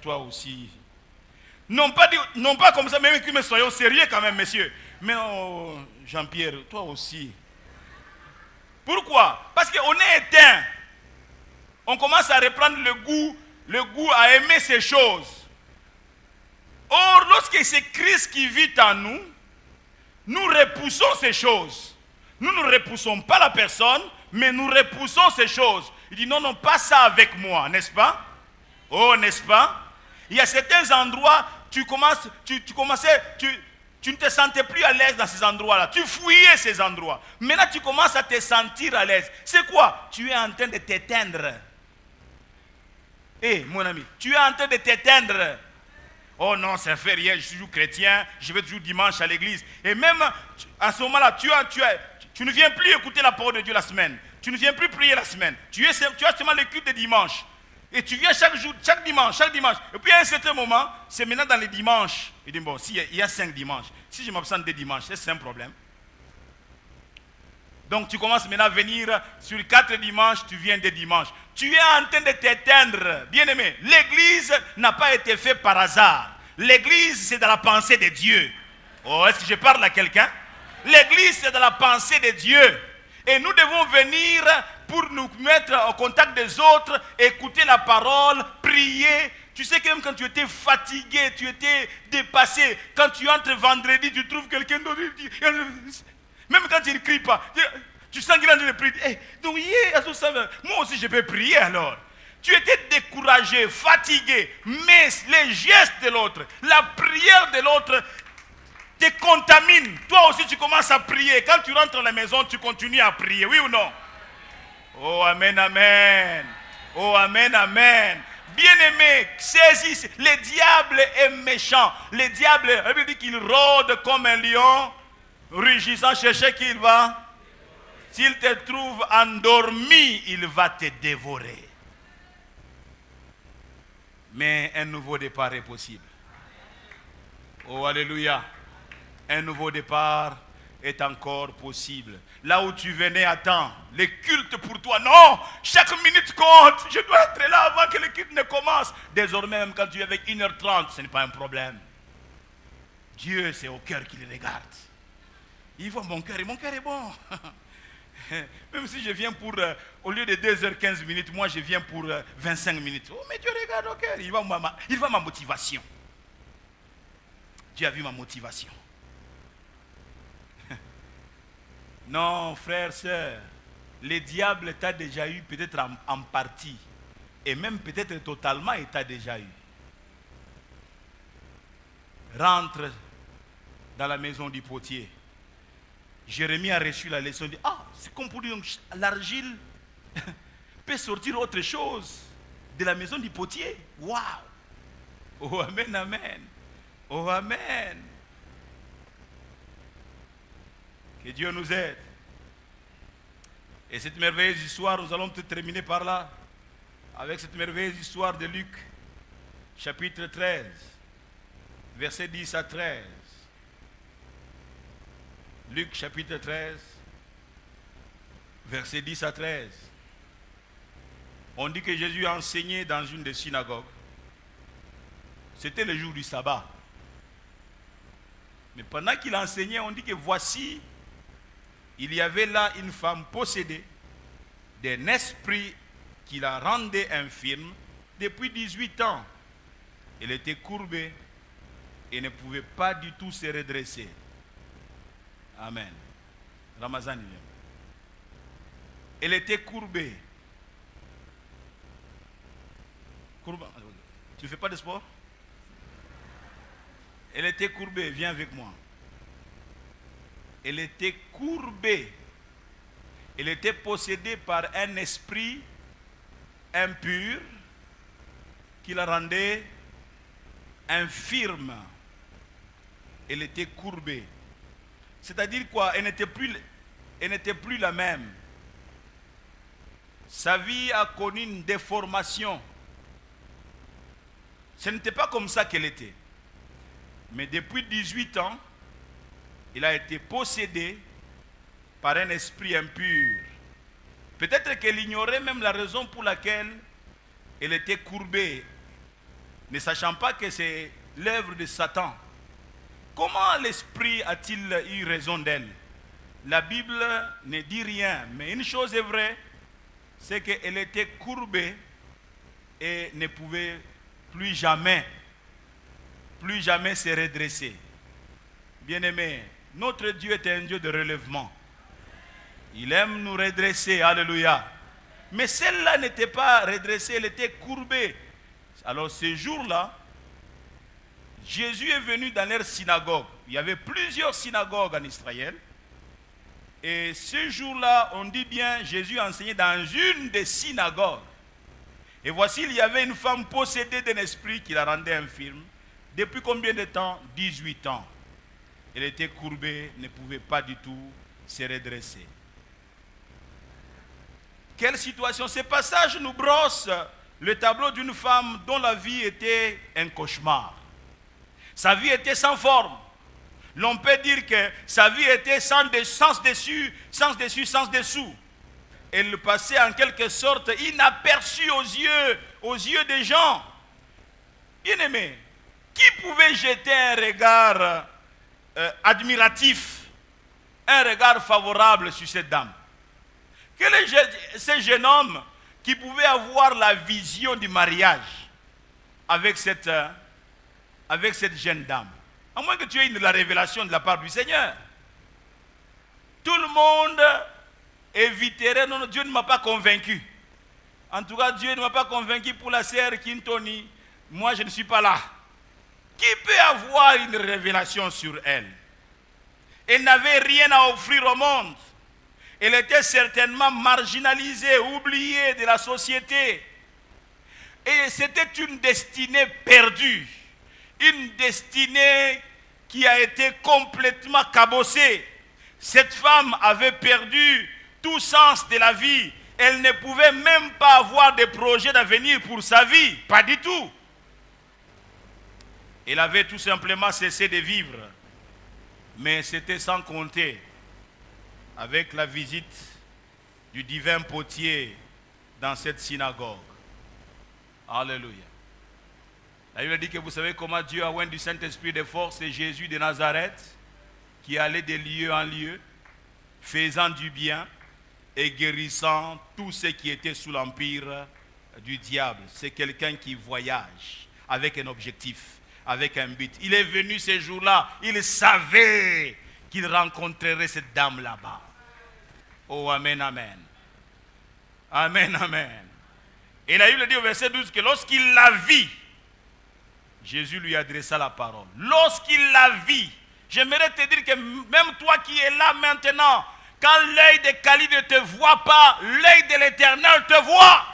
Toi aussi. Non pas comme ça, mais soyons sérieux quand même, messieurs. Mais oh, Jean-Pierre, toi aussi. Pourquoi? Parce qu'on est éteint. On commence à reprendre le goût à aimer ces choses. Or, lorsque c'est Christ qui vit en nous, nous repoussons ces choses. Nous ne repoussons pas la personne, mais nous repoussons ces choses. Il dit non, pas ça avec moi, n'est-ce pas? Oh, n'est-ce pas? Il y a certains endroits, Tu ne te sentais plus à l'aise dans ces endroits-là. Tu fouillais ces endroits. Maintenant, tu commences à te sentir à l'aise. C'est quoi? Tu es en train de t'éteindre. Mon ami, tu es en train de t'éteindre. Oh non, ça ne fait rien, je suis toujours chrétien, je vais toujours dimanche à l'église. Et même à ce moment-là, tu ne viens plus écouter la parole de Dieu la semaine. Tu ne viens plus prier la semaine. Tu as seulement le culte de dimanche. Et tu viens chaque jour, chaque dimanche. Et puis à un certain moment, c'est maintenant dans les dimanches. Il dit, bon, il y a 5 dimanches. Si je m'absente des dimanches, c'est un problème. Donc tu commences maintenant à venir sur 4 dimanches, tu viens des dimanches. Tu es en train de t'éteindre. Bien-aimé, l'église n'a pas été faite par hasard. L'église, c'est dans la pensée de Dieu. Oh, est-ce que je parle à quelqu'un? L'église, c'est dans la pensée de Dieu. Et nous devons venir pour nous mettre en contact des autres, écouter la parole, prier. Tu sais que même quand tu étais fatigué, tu étais dépassé, quand tu entres vendredi, tu trouves quelqu'un d'autre. Même quand il ne crie pas, tu sens qu'il est en train de prier. Donc, moi aussi je peux prier alors. Tu étais découragé, fatigué, mais les gestes de l'autre, la prière de l'autre te contamine. Toi aussi tu commences à prier. Quand tu rentres à la maison, tu continues à prier, oui ou non? Oh, amen, amen. Oh, amen, amen. Bien-aimé, saisis, le diable est méchant. Le diable, il dit qu'il rôde comme un lion, rugissant, chercher qui il va. S'il te trouve endormi, il va te dévorer. Mais un nouveau départ est possible. Oh, alléluia. Un nouveau départ est encore possible. Là où tu venais à temps, le culte pour toi, non, chaque minute compte. Je dois être là avant que le culte ne commence. Désormais, même quand tu es avec 1h30, ce n'est pas un problème. Dieu, c'est au cœur qu'il regarde. Il voit mon cœur et mon cœur est bon. Même si je viens pour, au lieu de 2h15 minutes, moi je viens pour 25 minutes. Oh, mais Dieu regarde au cœur, il voit ma motivation. Dieu a vu ma motivation. Non, frère, sœur, le diable t'a déjà eu peut-être en partie. Et même peut-être totalement, il t'a déjà eu. Rentre dans la maison du potier. Jérémie a reçu la leçon. Dit, c'est comme pour dire, l'argile peut sortir autre chose de la maison du potier. Waouh! Oh, amen, amen. Oh, amen. Que Dieu nous aide. Et cette merveilleuse histoire, nous allons peut-être terminer par là, avec cette merveilleuse histoire de Luc, chapitre 13, versets 10 à 13. Luc, chapitre 13, versets 10 à 13. On dit que Jésus a enseigné dans une des synagogues. C'était le jour du sabbat. Mais pendant qu'il enseignait, on dit que voici, il y avait là une femme possédée d'un esprit qui la rendait infirme depuis 18 ans. Elle était courbée et ne pouvait pas du tout se redresser. Amen. Ramazan. Elle était courbée. Tu ne fais pas de sport? Elle était courbée, viens avec moi. Elle était courbée. Elle était possédée par un esprit impur qui la rendait infirme. Elle était courbée. C'est-à-dire quoi? Elle n'était plus la même. Sa vie a connu une déformation. Ce n'était pas comme ça qu'elle était. Mais depuis 18 ans, il a été possédé par un esprit impur. Peut-être qu'elle ignorait même la raison pour laquelle elle était courbée, ne sachant pas que c'est l'œuvre de Satan. Comment l'esprit a-t-il eu raison d'elle? La Bible ne dit rien, mais une chose est vraie, c'est qu'elle était courbée et ne pouvait plus jamais se redresser. Bien-aimé, notre Dieu est un Dieu de relèvement. Il aime nous redresser, alléluia. Mais celle-là n'était pas redressée, elle était courbée. Alors ce jour-là, Jésus est venu dans leur synagogue. Il y avait plusieurs synagogues en Israël. Et ce jour-là, on dit bien, Jésus enseignait dans une des synagogues. Et voici, il y avait une femme possédée d'un esprit qui la rendait infirme. Depuis combien de temps? 18 ans. Elle était courbée, ne pouvait pas du tout se redresser. Quelle situation? Ce passage nous brosse le tableau d'une femme dont la vie était un cauchemar. Sa vie était sans forme. L'on peut dire que sa vie était sans dessus, sans dessous. Elle passait en quelque sorte inaperçue aux yeux des gens. Bien-aimés, qui pouvait jeter un regard admiratif, un regard favorable sur cette dame? Quel est ce jeune homme qui pouvait avoir la vision du mariage avec cette jeune dame? À moins que tu aies la révélation de la part du Seigneur. Tout le monde éviterait. Non, Dieu ne m'a pas convaincu. En tout cas, Dieu ne m'a pas convaincu pour la sœur Kintoni. Moi, je ne suis pas là. Qui peut avoir une révélation sur elle? Elle n'avait rien à offrir au monde. Elle était certainement marginalisée, oubliée de la société. Et c'était une destinée perdue. Une destinée qui a été complètement cabossée. Cette femme avait perdu tout sens de la vie. Elle ne pouvait même pas avoir de projet d'avenir pour sa vie. Pas du tout. Elle avait tout simplement cessé de vivre. Mais c'était sans compter avec la visite du divin potier dans cette synagogue. Alléluia. La Bible dit que vous savez comment Dieu a oint du Saint-Esprit de force, c'est Jésus de Nazareth qui allait de lieu en lieu, faisant du bien et guérissant tous ceux qui étaient sous l'empire du diable. C'est quelqu'un qui voyage avec un objectif, avec un but. Il est venu ce jour-là, il savait qu'il rencontrerait cette dame là-bas. Oh, amen, amen. Amen, amen. Et la Bible dit au verset 12 que lorsqu'il la vit, Jésus lui adressa la parole. Lorsqu'il la vit, j'aimerais te dire que même toi qui es là maintenant, quand l'œil de Kali ne te voit pas, l'œil de l'Éternel te voit.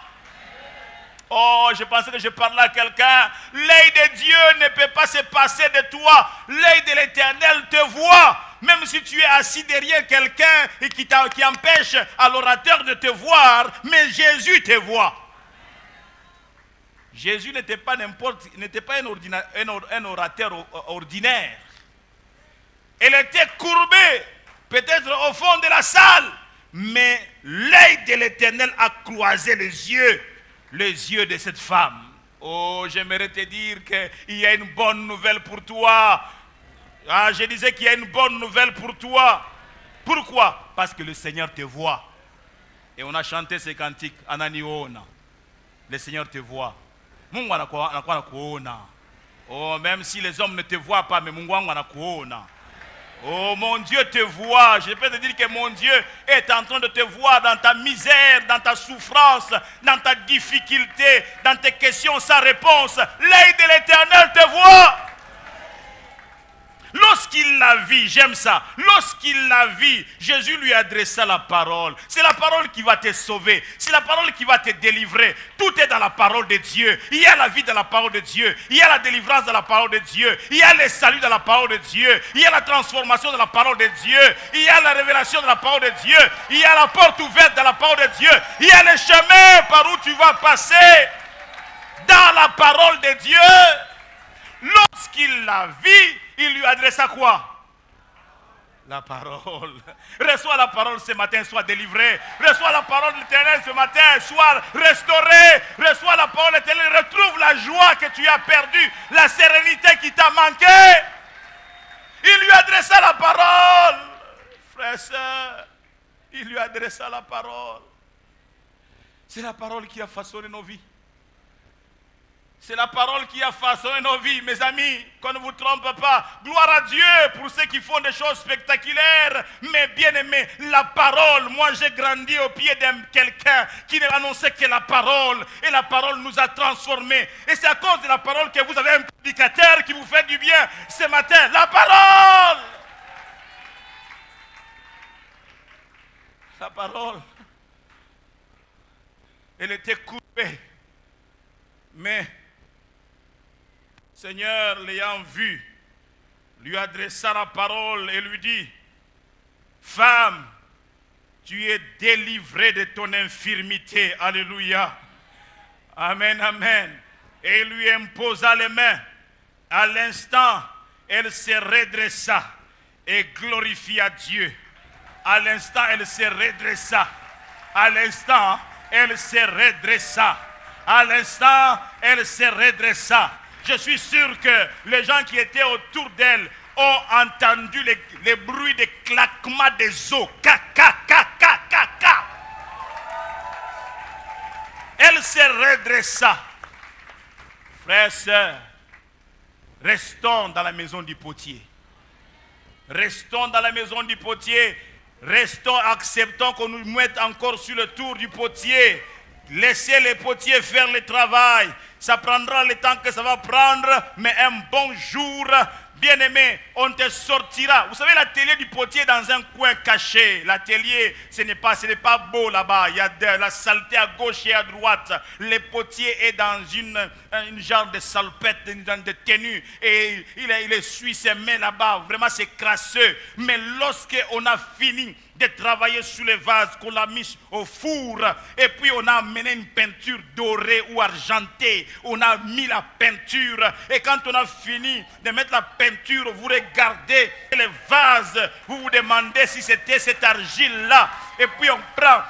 Oh, je pensais que je parlais à quelqu'un. L'œil de Dieu ne peut pas se passer de toi. L'œil de l'Éternel te voit. Même si tu es assis derrière quelqu'un et qui empêche à l'orateur de te voir, mais Jésus te voit. Jésus n'était pas un orateur ordinaire. Il était courbé, peut-être au fond de la salle, mais l'œil de l'Éternel a croisé les yeux de cette femme. Oh, j'aimerais te dire qu'il y a une bonne nouvelle pour toi. Ah, je disais qu'il y a une bonne nouvelle pour toi. Pourquoi? Parce que le Seigneur te voit. Et on a chanté ce cantique, Ananiona. Le Seigneur te voit. Mungu anakuona. Oh, même si les hommes ne te voient pas, mais Mungu anakuona. Oh, mon Dieu te voit. Je peux te dire que mon Dieu est en train de te voir dans ta misère, dans ta souffrance, dans ta difficulté, dans tes questions sans réponse. L'œil de l'Éternel te voit. Lorsqu'il la vit, j'aime ça, lorsqu'il la vit, Jésus lui adressa la parole. C'est la parole qui va te sauver, c'est la parole qui va te délivrer. Tout est dans la parole de Dieu. Il y a la vie dans la parole de Dieu, il y a la délivrance dans la parole de Dieu, il y a le salut dans la parole de Dieu, il y a la transformation dans la parole de Dieu, il y a la révélation dans la parole de Dieu, il y a la porte ouverte dans la parole de Dieu, il y a le chemin par où tu vas passer dans la parole de Dieu. Lorsqu'il la vit, il lui adressa quoi? La parole. Reçois la parole ce matin, sois délivré. Reçois la parole de l'Éternel ce matin, sois restauré. Reçois la parole de l'Éternel, retrouve la joie que tu as perdue, la sérénité qui t'a manqué. Il lui adressa la parole. Frère et sœur, il lui adressa la parole. C'est la parole qui a façonné nos vies. C'est la parole qui a façonné nos vies, mes amis, qu'on ne vous trompe pas. Gloire à Dieu pour ceux qui font des choses spectaculaires. Mais bien aimé, la parole, moi j'ai grandi au pied de quelqu'un qui annonçait que la parole, et la parole nous a transformés. Et c'est à cause de la parole que vous avez un prédicateur qui vous fait du bien ce matin. La parole! La parole, elle était coupée. Mais Seigneur, l'ayant vu, lui adressa la parole et lui dit, femme, tu es délivrée de ton infirmité. Alléluia. Amen, amen. Et il lui imposa les mains. À l'instant, elle se redressa et glorifia Dieu. À l'instant, elle se redressa. À l'instant, elle se redressa. À l'instant, elle se redressa. Je suis sûr que les gens qui étaient autour d'elle ont entendu les bruits de claquements des os. Elle se redressa. Frères et sœurs, restons dans la maison du potier. Restons dans la maison du potier. Restons, acceptons qu'on nous mette encore sur le tour du potier. Laissez les potiers faire le travail. Ça prendra le temps que ça va prendre, mais un bon jour, bien-aimé, on te sortira. Vous savez, l'atelier du potier est dans un coin caché. L'atelier, ce n'est pas beau là-bas. Il y a de la saleté à gauche et à droite. Le potier est dans une genre de salpette, de tenue. Et il essuie ses mains là-bas. Vraiment, c'est crasseux. Mais lorsqu'on a fini de travailler sur les vases, qu'on l'a mis au four, et puis on a amené une peinture dorée ou argentée, on a mis la peinture, et quand on a fini de mettre la peinture, vous regardez les vases, vous vous demandez si c'était cette argile-là, et puis on prend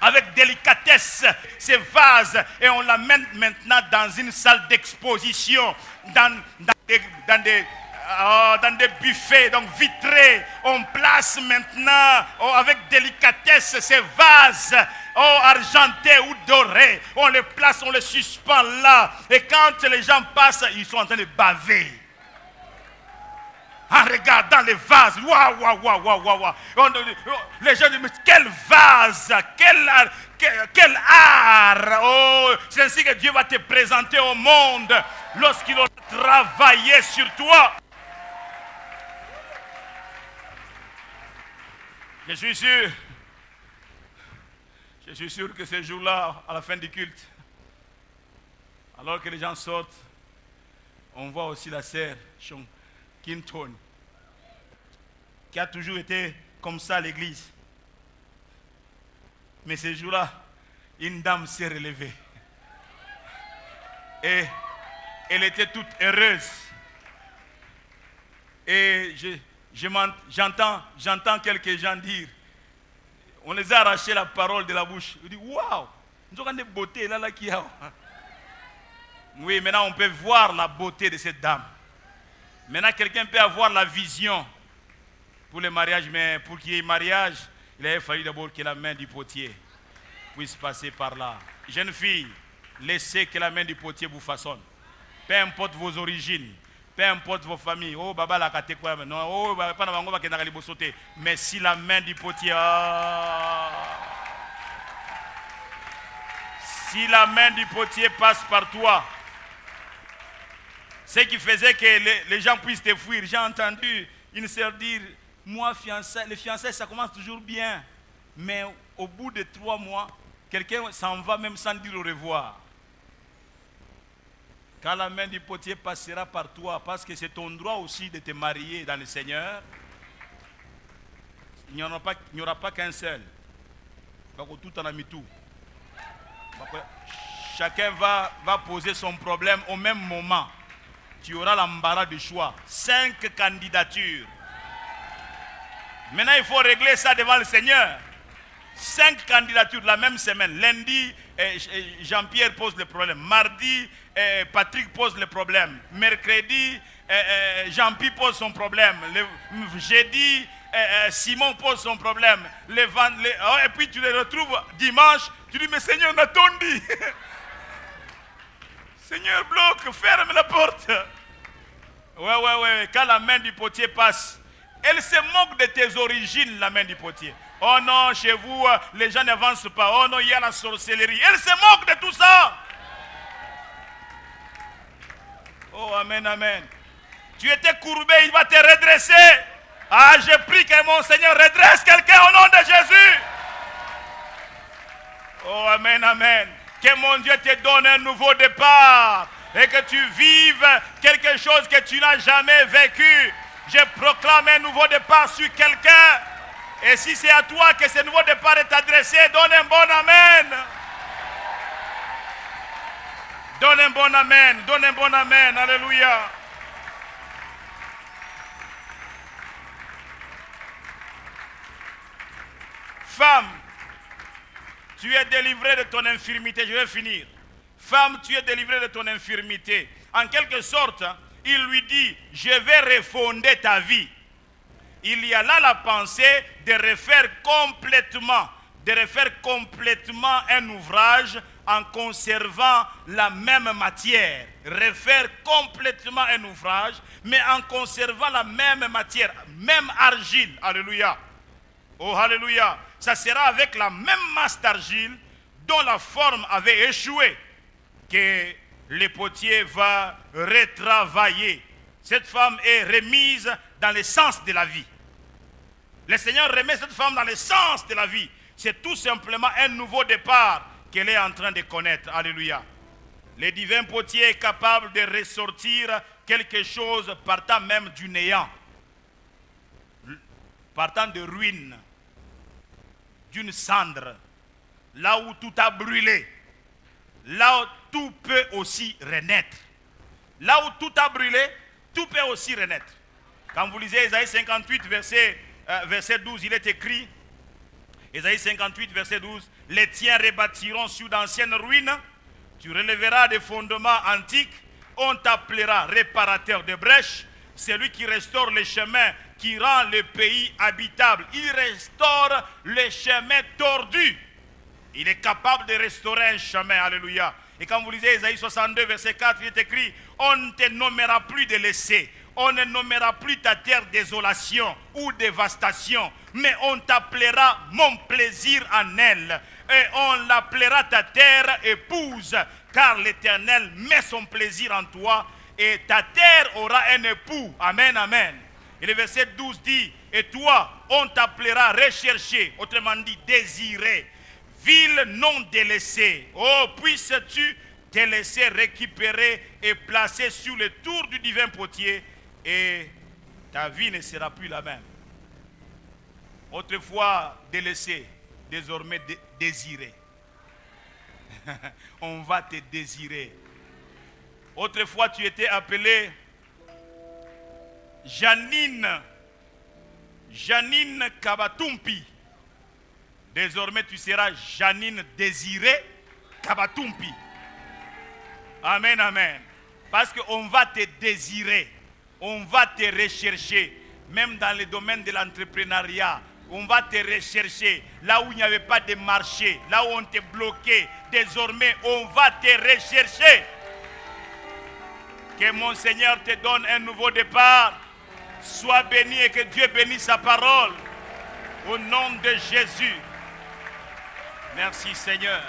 avec délicatesse ces vases, et on l'amène maintenant dans une salle d'exposition, dans des buffets donc vitrés. On place maintenant avec délicatesse ces vases argentés ou dorés. On les place, on les suspend là. Et quand les gens passent, ils sont en train de baver. En regardant les vases. Waouh, waouh, waouh, waouh, waouh. Les gens disent, mais quel vase, quel art. Oh, c'est ainsi que Dieu va te présenter au monde lorsqu'il aura travaillé sur toi. Je suis sûr que ce jour-là, à la fin du culte, alors que les gens sortent, on voit aussi la sœur Kinton, qui a toujours été comme ça à l'église. Mais ce jour-là, une dame s'est relevée. Et elle était toute heureuse. Et j'entends quelques gens dire, on les a arraché la parole de la bouche. Je dis, waouh, nous avons des beautés là qui a. Oui, maintenant on peut voir la beauté de cette dame. Maintenant quelqu'un peut avoir la vision pour le mariage, mais pour qu'il y ait mariage, il avait fallu d'abord que la main du potier puisse passer par là. Jeune fille, laissez que la main du potier vous façonne. Peu importe vos origines. Peu importe vos familles, oh baba la kate quoi non, oh pas na bango ba kenda kali bosote, mais si la main du potier, si la main du potier passe par toi, ce qui faisait que les gens puissent te fuir. J'ai entendu une sœur dire, moi les fiançailles ça commence toujours bien, mais au bout de 3 mois, quelqu'un s'en va même sans dire au revoir. Quand la main du potier passera par toi, parce que c'est ton droit aussi de te marier dans le Seigneur, il n'y aura pas qu'un seul. Tout en a mis tout. Chacun va poser son problème au même moment. Tu auras l'embarras du choix. 5 candidatures. Maintenant, il faut régler ça devant le Seigneur. 5 candidatures la même semaine. Lundi, Jean-Pierre pose le problème. Mardi, Patrick pose le problème. Mercredi, Jean-Pierre pose son problème. Jeudi, Simon pose son problème. Et puis tu les retrouves dimanche. Tu dis, mais Seigneur, on a tout dit. Seigneur, bloque, ferme la porte. Ouais. Quand la main du potier passe, elle se moque de tes origines, la main du potier. Oh non, chez vous, les gens n'avancent pas. Oh non, il y a la sorcellerie. Elle se moque de tout ça. Oh, amen, amen. Tu étais courbé, il va te redresser. Ah, je prie que mon Seigneur redresse quelqu'un au nom de Jésus. Oh, amen, amen. Que mon Dieu te donne un nouveau départ. Et que tu vives quelque chose que tu n'as jamais vécu. Je proclame un nouveau départ sur quelqu'un. Et si c'est à toi que ce nouveau départ est adressé, donne un bon amen. Donne un bon amen. Donne un bon amen. Alléluia. Femme, tu es délivrée de ton infirmité. Je vais finir. Femme, tu es délivrée de ton infirmité. En quelque sorte, il lui dit, je vais refonder ta vie. Il y a là la pensée de refaire complètement un ouvrage en conservant la même matière. Refaire complètement un ouvrage, mais en conservant la même matière, même argile. Alléluia. Oh, alléluia. Ça sera avec la même masse d'argile dont la forme avait échoué que le potier va retravailler. Cette femme est remise dans le sens de la vie. Le Seigneur remet cette femme dans le sens de la vie. C'est tout simplement un nouveau départ qu'elle est en train de connaître. Alléluia. Le divin potier est capable de ressortir quelque chose partant même du néant, partant de ruines, d'une cendre, là où tout a brûlé, là où tout peut aussi renaître. Là où tout a brûlé, tout peut aussi renaître. Quand vous lisez Ésaïe 58, verset 12, il est écrit, Ésaïe 58, verset 12, les tiens rebâtiront sur d'anciennes ruines, tu relèveras des fondements antiques, on t'appellera réparateur de brèches, celui qui restaure les chemins, qui rend le pays habitable. Il restaure les chemins tordus. Il est capable de restaurer un chemin. Alléluia. Et quand vous lisez Ésaïe 62, verset 4, il est écrit, on ne te nommera plus délaissé. On ne nommera plus ta terre désolation ou dévastation, mais on t'appellera mon plaisir en elle. Et on l'appellera ta terre épouse, car l'Éternel met son plaisir en toi, et ta terre aura un époux. Amen, amen. Et le verset 12 dit, et toi, on t'appellera recherché, autrement dit désiré, ville non délaissée. Oh, puisses-tu te laisser récupérer et placer sur le tour du divin potier, et ta vie ne sera plus la même. Autrefois délaissé, désormais désiré. On va te désirer. Autrefois tu étais appelée Janine Kabatumpi. Désormais tu seras Janine Désirée Kabatumpi. Amen, amen. Parce qu'on va te désirer. On va te rechercher. Même dans le domaine de l'entrepreneuriat. On va te rechercher. Là où il n'y avait pas de marché. Là où on t'est bloqué. Désormais on va te rechercher. Que mon Seigneur te donne un nouveau départ. Sois béni et que Dieu bénisse sa parole. Au nom de Jésus. Merci Seigneur.